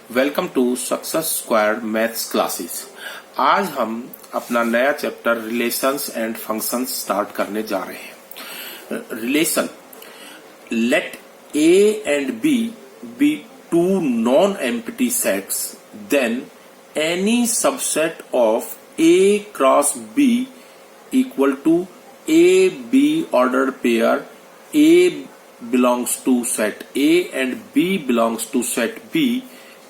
Welcome to success squared maths classes. आज हम अपना नया chapter relations and functions start करने जा रहे हैं। Relation, let A and B two non empty sets, then any subset of A cross B equal to A B ordered pair A belongs to set A and B belongs to set B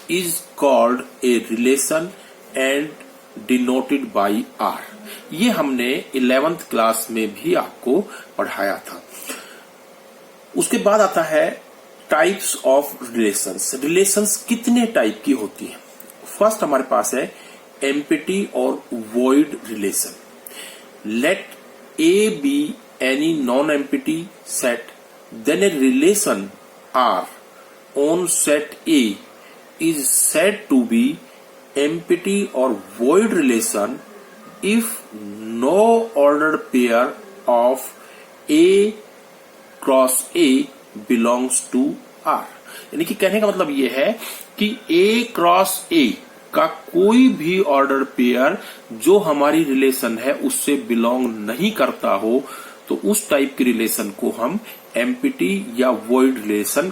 is called a relation and denoted by R। ये हमने 11th class में भी आपको पढ़ाया था। उसके बाद आता है टाइप्स ऑफ रिलेशंस। रिलेशंस कितने टाइप की होती हैं? फर्स्ट हमारे पास है एम्प्टी और void relation. Let A B any non empty set, then a relation R on set A is said to be empty or void relation if no ordered pair of A cross A belongs to R। यानी कि कहने का मतलब ये है कि A cross A का कोई भी ऑर्डर पेयर जो हमारी रिलेशन है उससे बिलोंग नहीं करता हो, तो उस टाइप की रिलेशन को हम एम्प्टी या वॉइड रिलेशन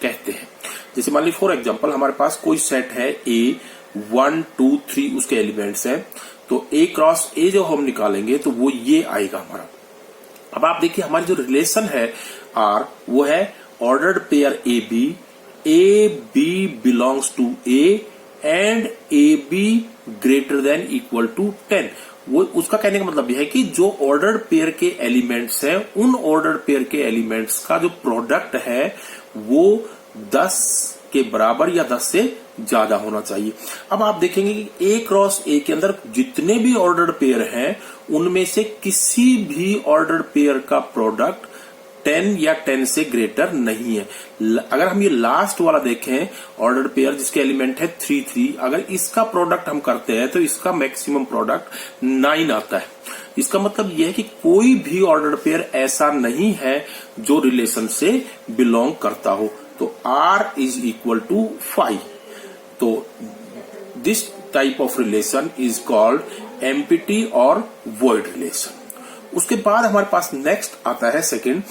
कहते हैं। जैसे मान लीजिए फॉर एग्जांपल हमारे पास कोई सेट है ए 1 2 3 उसके एलिमेंट्स हैं, तो ए क्रॉस ए जो हम निकालेंगे तो वो ये आएगा हमारा। अब आप देखिए हमारी जो रिलेशन है आर वो है ordered pair A B belongs to A and A B greater than equal to 10। वो उसका कहने का मतलब यह है कि जो ऑर्डर्ड पेयर के एलिमेंट्स हैं उन ऑर्डर्ड पेयर के एलिमेंट्स का जो प्रोडक्ट है वो 10 के बराबर या 10 से ज्यादा होना चाहिए। अब आप देखेंगे कि ए क्रॉस ए के अंदर जितने भी ऑर्डर्ड पेयर हैं उनमें से किसी भी ऑर्डर्ड पेयर का प्रोडक्ट 10 या 10 से ग्रेटर नहीं है। अगर हम ये लास्ट वाला देखें ऑर्डर्ड पेयर जिसके एलिमेंट है 3 3, अगर इसका प्रोडक्ट हम करते हैं तो इसका मैक्सिमम प्रोडक्ट 9 आता है। इसका मतलब यह है कि कोई भी ऑर्डर्ड पेयर ऐसा नहीं है जो रिलेशन से बिलोंग करता हो। तो R इज इक्वल टू 5। तो this type of relation is called empty और वॉइड रिलेशन। उसके बाद हमारे पास नेक्स्ट आता है second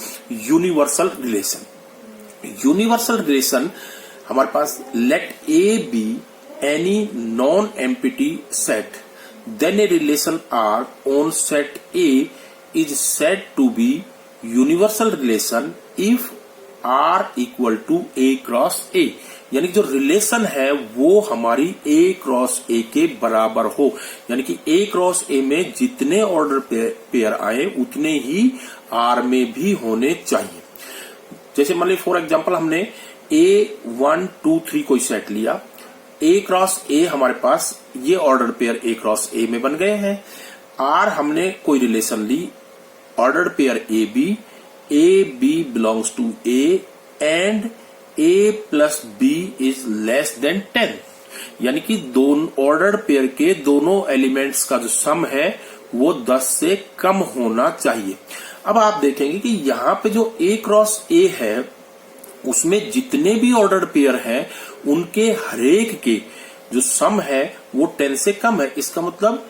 universal relation. Universal relation हमारे पास let A B any non empty set, then a relation R on set A is said to be universal relation if R equal to A cross A. यानी जो relation है वो हमारी ए cross ए के बराबर हो, यानी कि ए क्रॉस ए में जितने ऑर्डर पेयर आए उतने ही आर में भी होने चाहिए। जैसे मान लीजिए फॉर एग्जांपल हमने ए 1 2 3 कोई सेट लिया, ए क्रॉस ए हमारे पास ये order pair A cross A में बन गए हैं। आर हमने कोई रिलेशन ली order pair A B belongs to A and A plus B is less than 10, यानी कि दोनों ऑर्डर्ड पेयर के दोनों एलिमेंट्स का जो सम है वो 10 से कम होना चाहिए। अब आप देखेंगे कि यहाँ पे जो A क्रॉस A है उसमें जितने भी ऑर्डर्ड पेयर हैं उनके हरेक के जो सम है वो 10 से कम है। इसका मतलब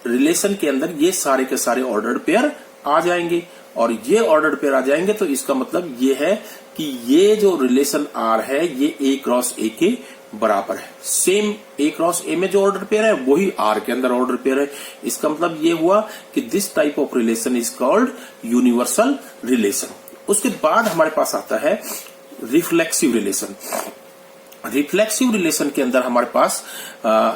रिलेशन के अंदर ये सारे के सारे ऑर्डर्ड पेयर आ जाएंगे और ये ऑर्डर्ड पेयर आ जाएंगे, तो इसका मतलब ये है कि ये जो रिलेशन आर है ये ए क्रॉस ए के बराबर है। सेम ए क्रॉस ए में जो ऑर्डर पेयर है वही आर के अंदर ऑर्डर पेयर है। इसका मतलब ये हुआ कि this type of relation is called universal relation. उसके बाद हमारे पास आता है रिफ्लेक्सिव रिलेशन। रिफ्लेक्सिव रिलेशन के अंदर हमारे पास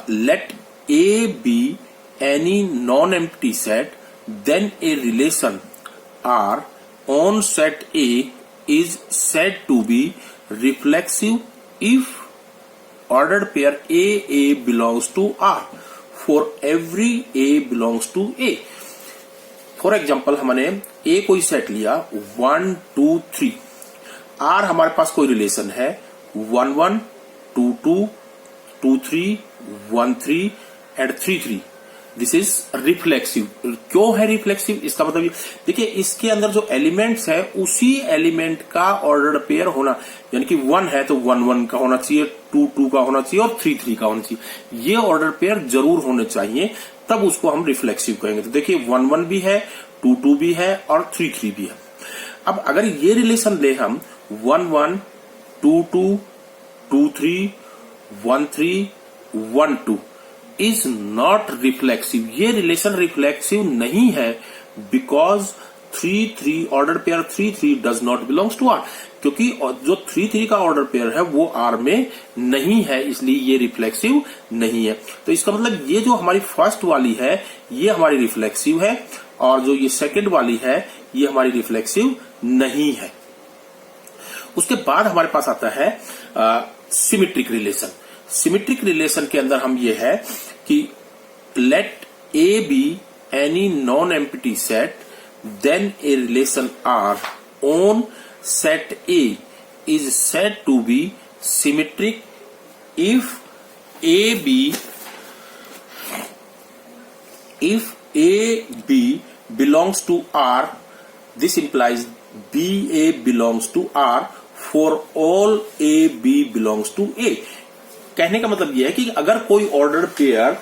let A B any non empty set, then a relation R on set A is said to be reflexive if ordered pair A belongs to R for every A belongs to A। For example हमने A कोई set लिया 1 2 3, R हमारे पास कोई relation है 1 1 2 2 2 3 1 3 and 3 3। This is reflexive. क्यों है reflexive? इसका मतलब देखिए, इसके अंदर जो एलिमेंट्स है उसी एलिमेंट का ऑर्डर्ड पेयर होना, यानी कि 1 है तो 1 1 का होना चाहिए, 2 2 का होना चाहिए और 3 3 का होना चाहिए। ये ऑर्डर पेयर जरूर होने चाहिए, तब उसको हम रिफ्लेक्सिव कहेंगे। तो देखिए 1 1 भी है, 2 2 भी है और 3 3 भी है। अब अगर ये रिलेशन ले हम 1 1 2 2 2 3 1 3 1 2 इज नॉट रिफ्लेक्सिव, ये रिलेशन रिफ्लेक्सिव नहीं है, because 3 3 order pair 3 3 does not belongs to R, क्योंकि जो 3 3 का ऑर्डर पेयर है वो आर में नहीं है, इसलिए ये रिफ्लेक्सिव नहीं है। तो इसका मतलब ये जो हमारी फर्स्ट वाली है ये हमारी रिफ्लेक्सिव है, और जो ये सेकंड वाली है ये हमारी रिफ्लेक्सिव नहीं है। उसके बाद हमारे पास आता है सिमेट्रिक रिलेशन। सिमेट्रिक रिलेशन के अंदर हम ये है कि let A B any non empty set, then a relation R on set A is said to be symmetric if A B belongs to R. This implies BA belongs to R for all AB belongs to A. कहने का मतलब यह है कि अगर कोई order pair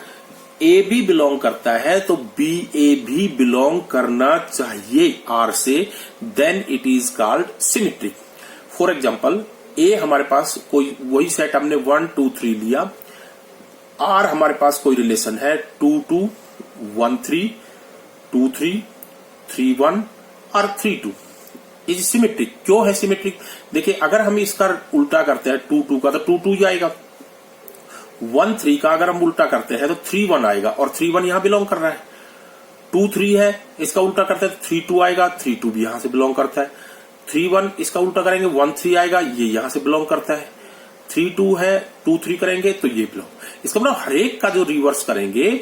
A B belong करता है तो बी ए भी बिलोंग करना चाहिए आर से, then it is called symmetric. For example, A हमारे पास कोई वही सेट हमने 1 2 3 लिया, आर हमारे पास कोई रिलेशन है 2 2 1 3 2 3 3 1 और 3 2 इज सिमेट्रिक। क्यों है सिमेट्रिक? देखिए, अगर हम इसका उल्टा करते हैं 2 2 का तो 2 2 आएगा, 1 3 का अगर हम उल्टा करते हैं तो 3 1 आएगा, और 3 1 यहां बिलोंग कर रहा है। 2 3 है, इसका उल्टा करते हैं तो 3 2 आएगा, 3 2 भी यहां से बिलोंग करता है। 3 1 इसका उल्टा करेंगे 1 3 आएगा, ये यहां से बिलोंग करता है। 3 2 है, 2 3 करेंगे तो ये बिलोंग। इसका मतलब हरेक का जो रिवर्स करेंगे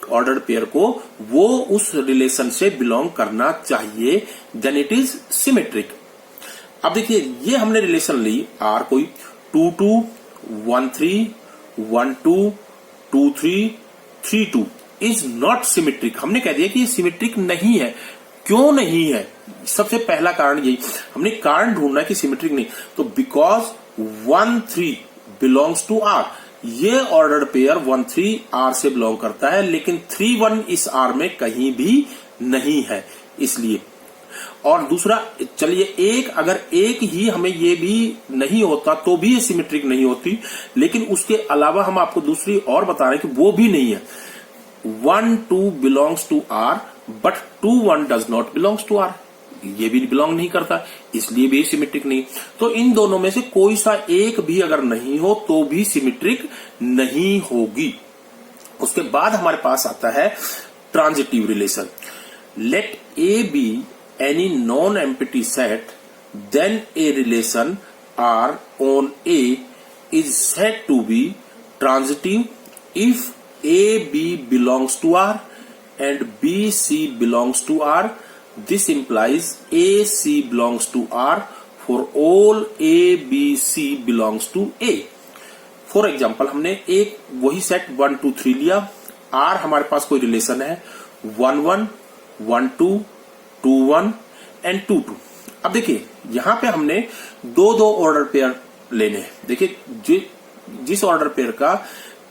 ऑर्डर्ड पेयर को, वो उस रिलेशन से बिलोंग करना चाहिए, देन इट इज सिमेट्रिक। अब देखिए, ये हमने रिलेशन ली आर कोई 2 2 1 3 1 2 2 3 3 2 इज नॉट सिमेट्रिक। हमने कह दिया कि ये सिमेट्रिक नहीं है। क्यों नहीं है? सबसे पहला कारण यही, हमने कारण ढूंढना है कि सिमेट्रिक नहीं, तो बिकॉज 1 3 बिलोंग्स टू आर। ये ऑर्डर्ड पेयर 1 3 आर से बिलोंग करता है, लेकिन 3 1 इस आर में कहीं भी नहीं है, इसलिए। और दूसरा, चलिए अगर एक ही हमें ये भी नहीं होता तो भी ये सिमेट्रिक नहीं होती, लेकिन उसके अलावा हम आपको दूसरी और बता रहे हैं कि वो भी नहीं है। 1 2 belongs to R but 2 1 does not belongs to R, ये भी बिलोंग नहीं करता, इसलिए भी सिमेट्रिक नहीं। तो इन दोनों में से कोई सा एक भी अगर नहीं हो तो भी सिमेट्रिक नहीं होगी। उसके बाद हमारे पास आता है transitive relation. Let A B any non empty set, then a relation R on A is said to be transitive if A B belongs to R and B C belongs to R. This implies AC belongs to R for all ABC belongs to A. For example, हमने एक वही set 1 2 3 लिया, R हमारे पास कोई relation है 1 1 1 2 2 1 and 2 2। अब देखिए, यहां पे हमने दो ऑर्डर पेयर लेने हैं। देखिए, जिस ऑर्डर पेयर का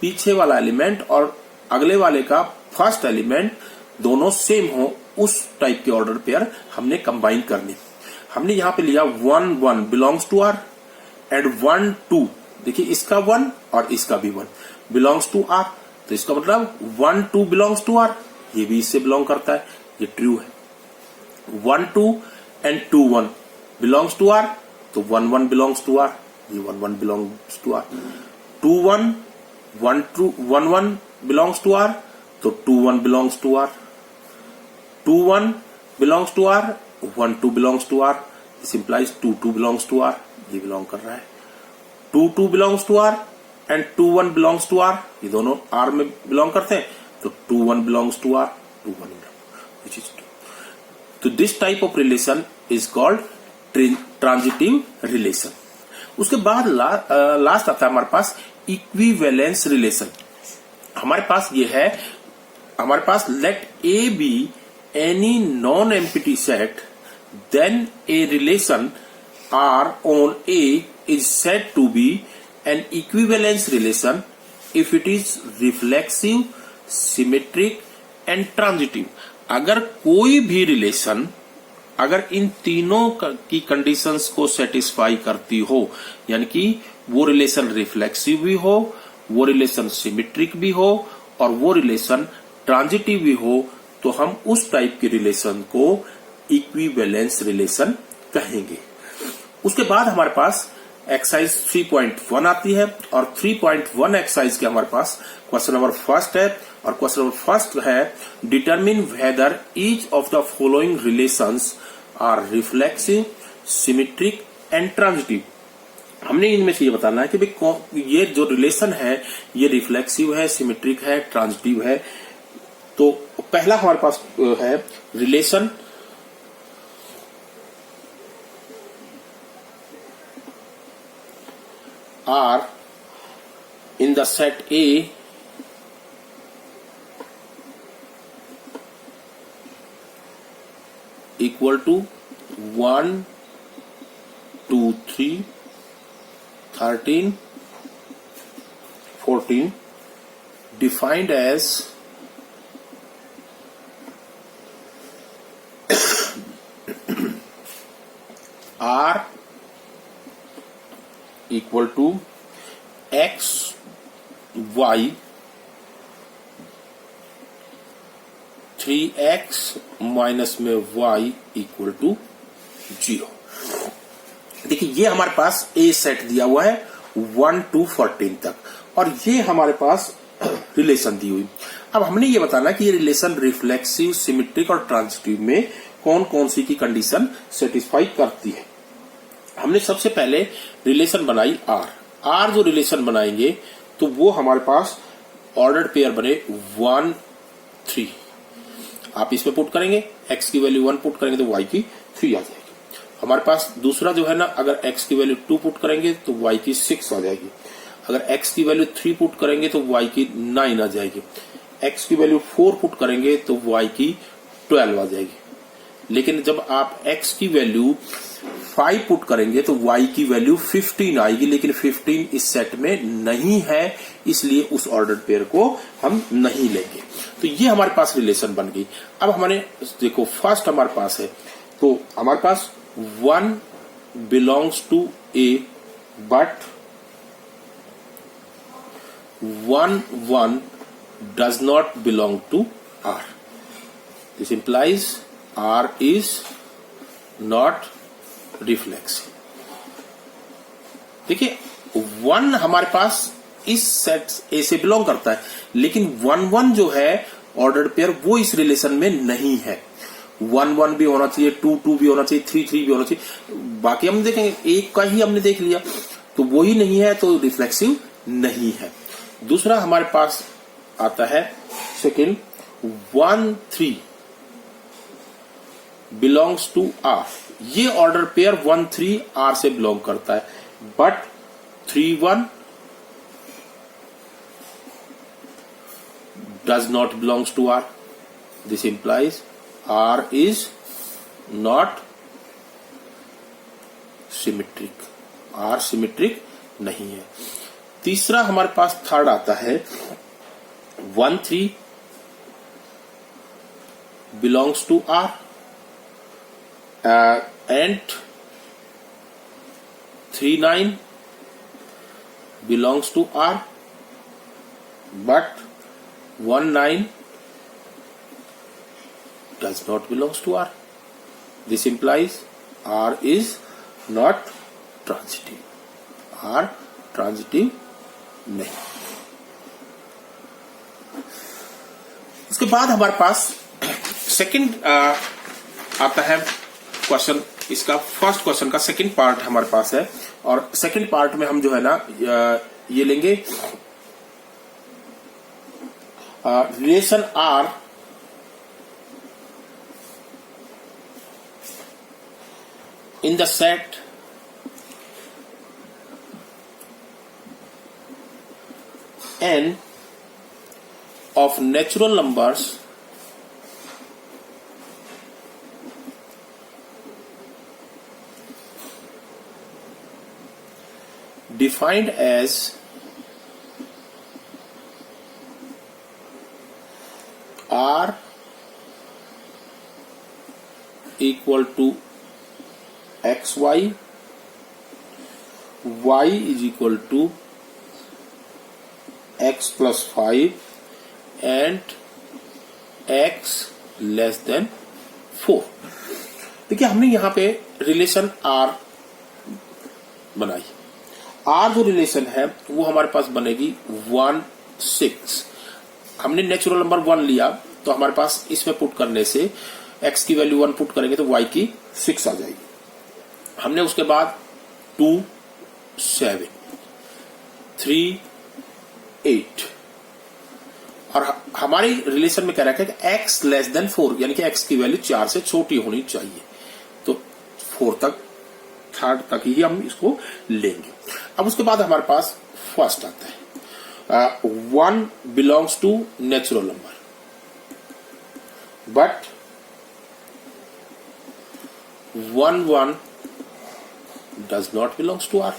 पीछे वाला एलिमेंट और अगले वाले का फर्स्ट एलिमेंट दोनों सेम हो, उस टाइप के ऑर्डर पेयर हमने कंबाइन करने। हमने यहां पे लिया 1 1 बिलोंग्स टू आर एंड 1 2, देखिए इसका 1 और इसका भी 1 बिलोंग्स टू आर, तो इसका मतलब 1 2 बिलोंग्स टू आर, ये भी इससे बिलोंग करता है, ये ट्रू है। 1 2 एंड 2 1 बिलोंग्स टू आर, तो 1 1 बिलोंग्स टू आर, ये 1 1 belongs to R. 2 1 1 2 1 1 belongs to R, तो 2 1 belongs to R. 2 1 belongs to R, 1 2 belongs to R. This implies 2 2 belongs to R. ये बिलोंग कर रहा है। 2 2 belongs to R and 2 1 belongs to R. ये दोनों R में belong करते हैं, तो 2 1 belongs to R, 2 1 which is 2. तो this type of relation is called transitive relation. उसके बाद लास्ट आता है हमारे पास इक्विवेलेंस रिलेशन। हमारे पास ये है हमारे पास let A B any non empty set, then a relation R on A is said to be an equivalence relation if it is reflexive, symmetric and transitive. अगर कोई भी रिलेशन अगर इन तीनों की कंडीशंस को सेटिस्फाई करती हो, यानी कि वो रिलेशन रिफ्लेक्सिव भी हो, वो रिलेशन सिमेट्रिक भी हो और वो रिलेशन ट्रांजिटिव भी हो, तो हम उस टाइप की रिलेशन को इक्विवेलेंस रिलेशन कहेंगे। उसके बाद हमारे पास एक्सरसाइज 3.1 आती है और 3.1 एक्सरसाइज के हमारे पास क्वेश्चन नंबर फर्स्ट है और क्वेश्चन नंबर फर्स्ट है determine whether each of the following relations are reflexive, symmetric and transitive. हमने इनमें से ये बताना है कि भाई ये जो रिलेशन है ये रिफ्लेक्सिव है, सिमेट्रिक है, ट्रांजिटिव है। तो पहला हमारे पास है relation R in the set A equal to 1, 2, 3, 13, 14 defined as R equal to x, y, 3x minus में y इक्वल टू 0। देखिए ये हमारे पास ए सेट दिया हुआ है 1 to 14 तक और ये हमारे पास रिलेशन दी हुई। अब हमने ये बताना कि ये रिलेशन रिफ्लेक्सिव, सिमेट्रिक और ट्रांजिटिव में कौन कौन सी की कंडीशन सेटिस्फाई करती है। हमने सबसे पहले रिलेशन बनाई आर जो रिलेशन बनाएंगे तो वो हमारे पास ऑर्डर्ड पेयर बने 1, 3। आप इसमें पुट करेंगे x की वैल्यू 1 पुट करेंगे तो y की 3 आ जाएगी। हमारे पास दूसरा जो है ना, अगर x की वैल्यू 2 पुट करेंगे तो y की 6 आ जाएगी। अगर x की वैल्यू 3 पुट करेंगे तो y की 9 आ जाएगी। x की वैल्यू 4 पुट करेंगे तो y की 12 आ जाएगी। लेकिन जब आप x की वैल्यू 5 पुट करेंगे तो y की वैल्यू 15 आएगी, लेकिन 15 इस सेट में नहीं है, इसलिए उस ऑर्डर्ड पेयर को हम नहीं लेंगे। तो ये हमारे पास रिलेशन बन गई। अब हमारे देखो फर्स्ट हमारे पास है तो हमारे पास 1 belongs to A but 1 does not belong to R. This implies R is not reflexive. देखिए 1 हमारे पास इस सेट ए से बिलोंग करता है, लेकिन 1 जो है ऑर्डर्ड पेयर वो इस रिलेशन में नहीं है। 1 भी होना चाहिए, 2 भी होना चाहिए, 3 भी होना चाहिए। बाकी हम देखेंगे एक का ही हमने देख लिया तो वो ही नहीं है तो रिफ्लेक्सिव नहीं है। दूसरा हमारे पास आता है सेकेंड 1, 3 बिलोंग्स टू आर। ये ऑर्डर पेयर 1, 3 आर से बिलोंग करता है, but 3, 1 does not belongs to R. This implies R is not symmetric. R symmetric नहीं है। तीसरा हमारे पास थर्ड आता है 1, 3 belongs to R and 3, 9 belongs to R, but 1, 9 does not belongs to R. This implies R is not transitive. R transitive नहीं। उसके बाद हमारे पास सेकंड आता है क्वेश्चन। इसका फर्स्ट क्वेश्चन का सेकंड पार्ट हमारे पास है और सेकंड पार्ट में हम जो है ना ये लेंगे relation R in the set N of natural numbers defined as R equal to xy, y is equal to x plus 5 and x less than 4। देखिए हमने यहां पे रिलेशन R बनाई। R जो रिलेशन है वो हमारे पास बनेगी 1 6। हमने नेचुरल नंबर 1 लिया तो हमारे पास इसमें पुट करने से x की वैल्यू 1 पुट करेंगे तो y की 6 आ जाएगी। हमने उसके बाद 2 7 3 8 और हमारी रिलेशन में कह रखा है कि x लेस देन 4 यानी कि x की वैल्यू 4 से छोटी होनी चाहिए। तो 4 तक, 3rd तक ही हम इसको लेंगे। अब उसके बाद हमारे पास फर्स्ट आता है 1 belongs to natural number but 1 does not belongs to R.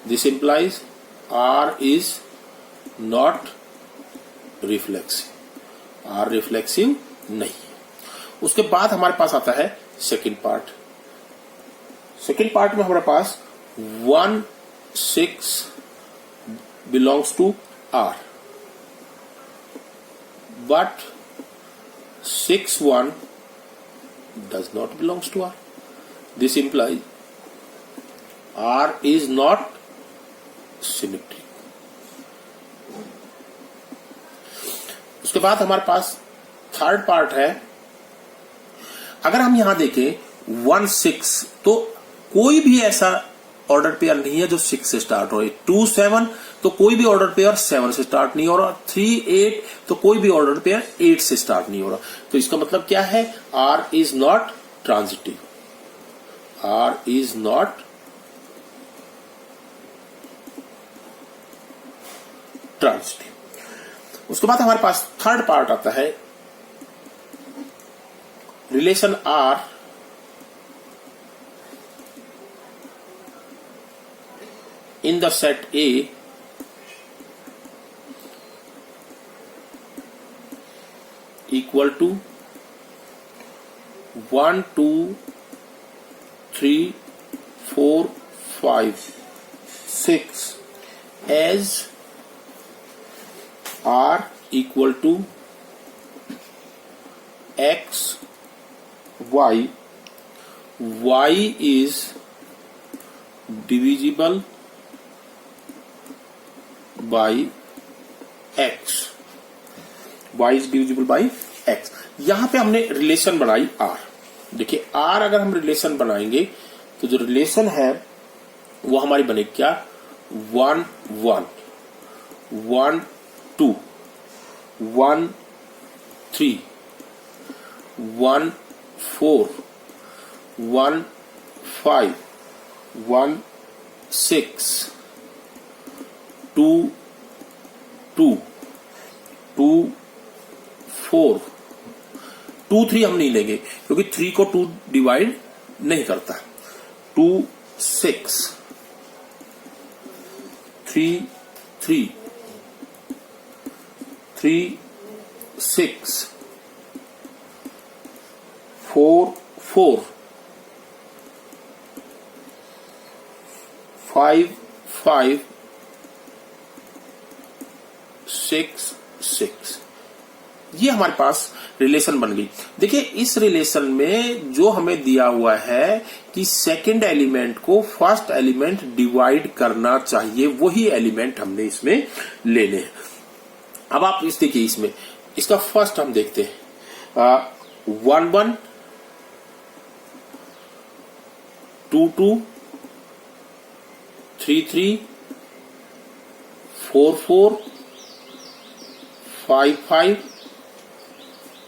This implies R is not reflexive. R reflexive नहीं है। उसके बाद हमारे पास आता है सेकेंड पार्ट। सेकेंड पार्ट में हमारे पास 1 6 belongs to R but 6 1 does not belongs to R. This implies R is not symmetric. उसके बाद हमारे पास थर्ड पार्ट है। अगर हम यहां देखें 1 6 तो कोई भी ऐसा ऑर्डर पेयर नहीं है जो 6 से स्टार्ट हो। 2 7 तो कोई भी ऑर्डर पेयर 7 से स्टार्ट नहीं हो रहा। 3 8 तो कोई भी ऑर्डर पेयर 8 से स्टार्ट नहीं हो रहा। तो इसका मतलब क्या है? R is not transitive. R is not transitive. उसके बाद हमारे पास थर्ड पार्ट आता है relation R in the set A equal to 1 2 3 4 5 6 as R equal to x y, y is divisible by x, y is divisible by x। यहां पे हमने relation बनाई R। देखिए R अगर हम रिलेशन बनाएंगे तो जो रिलेशन है वो हमारी बनेगी क्या? 1 1 1 2 1 3 1 4 1 5 1 6 2 2 2 4 2 3 हम नहीं लेंगे क्योंकि 3 को 2 डिवाइड नहीं करता। 2 6 3 3 3 6 4 4 5 5 6 6। ये हमारे पास रिलेशन बन गई। देखिए इस रिलेशन में जो हमें दिया हुआ है कि सेकंड एलिमेंट को फर्स्ट एलिमेंट डिवाइड करना चाहिए, वही एलिमेंट हमने इसमें लेने हैं। अब आप इस देखिए, इसमें इसका फर्स्ट हम देखते हैं 1 1 2 2 3 3 4 4 5 5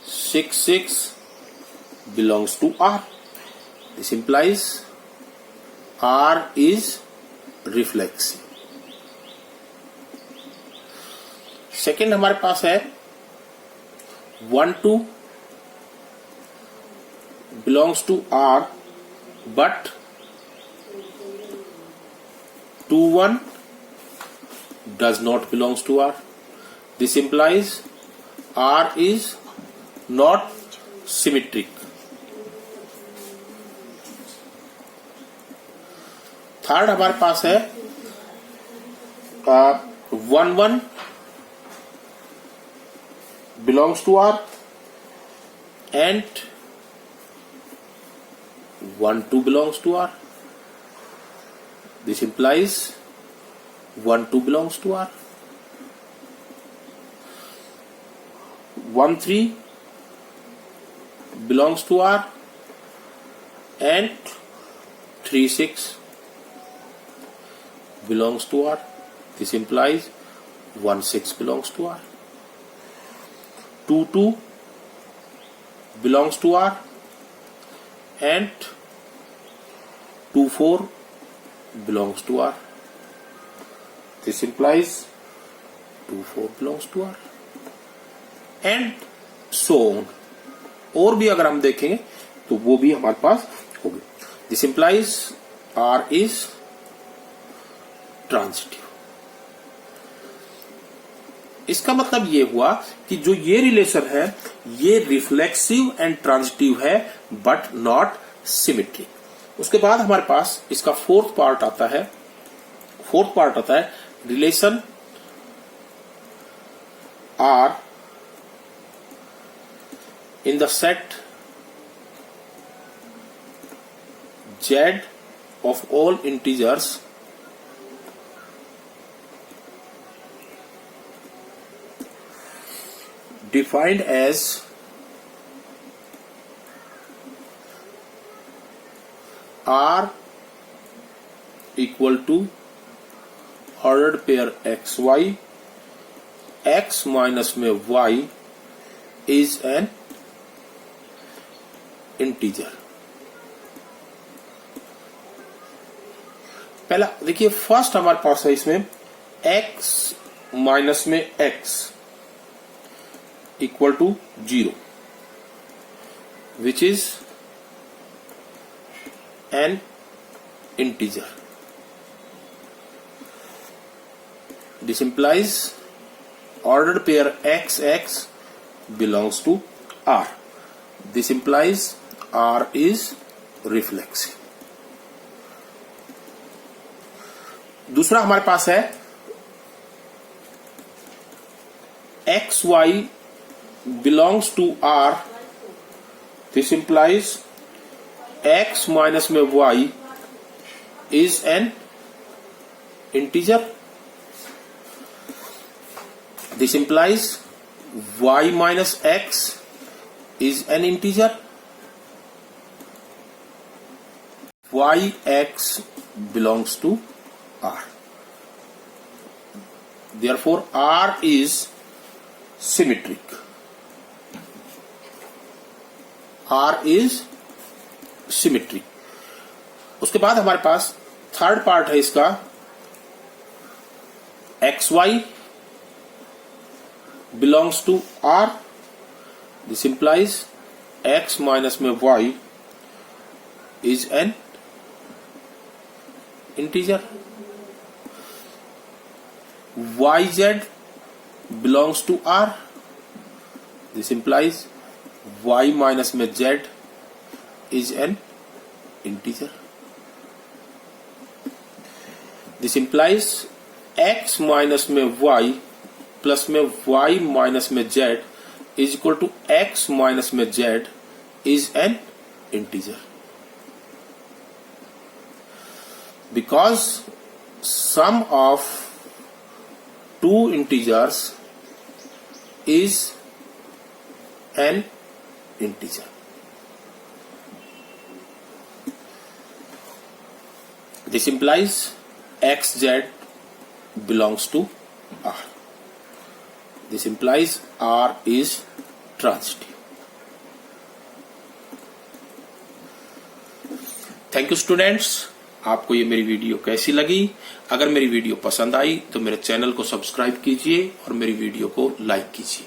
6 6 belongs to R. This implies R is reflexive. Second हमारे पास है 1 2 belongs to R, but 2 1 does not belongs to R. This implies R is not symmetric. Third हमारे पास है 1 1 belongs to R and 1 2 belongs to R. This implies 1 2 belongs to R. 1 3 belongs to R and 3 6 belongs to R. This implies 1 6 belongs to R. 2 2 belongs to R and 2 4 belongs to R. This implies 2 4 belongs to R. And so on. और भी अगर हम देखेंगे तो वो भी हमारे पास होगी. This implies R is transitive. इसका मतलब ये हुआ कि जो ये रिलेशन है ये रिफ्लेक्सिव एंड ट्रांजिटिव है बट नॉट सिमेट्रिक. उसके बाद हमारे पास इसका फोर्थ पार्ट आता है relation R in the set Z of all integers defined as R equal to ordered pair xy, x minus में y is an integer. पहला देखिए फर्स्ट हमारे पास है इसमें x माइनस में x equal to 0, which is an integer. This implies ordered pair x belongs to R. This implies R is reflexive. दूसरा हमारे पास है xy belongs to R. This implies x minus में y is an integer. This implies y minus x is an integer. Yx belongs to R. Therefore, R is symmetric. R is symmetric. उसके बाद हमारे पास third part है इसका xy belongs to R. This implies x minus में y is an integer. yz belongs to R. This implies y minus में z is an integer. This implies x minus में y plus में y minus में z is equal to x minus में z is an integer. Because sum of two integers is an integer. This implies xz belongs to R. This implies R is transitive. Thank you students. आपको ये मेरी video कैसी लगी? अगर मेरी video पसंद आई तो मेरे चैनल को सब्सक्राइब कीजिए और मेरी वीडियो को लाइक कीजिए.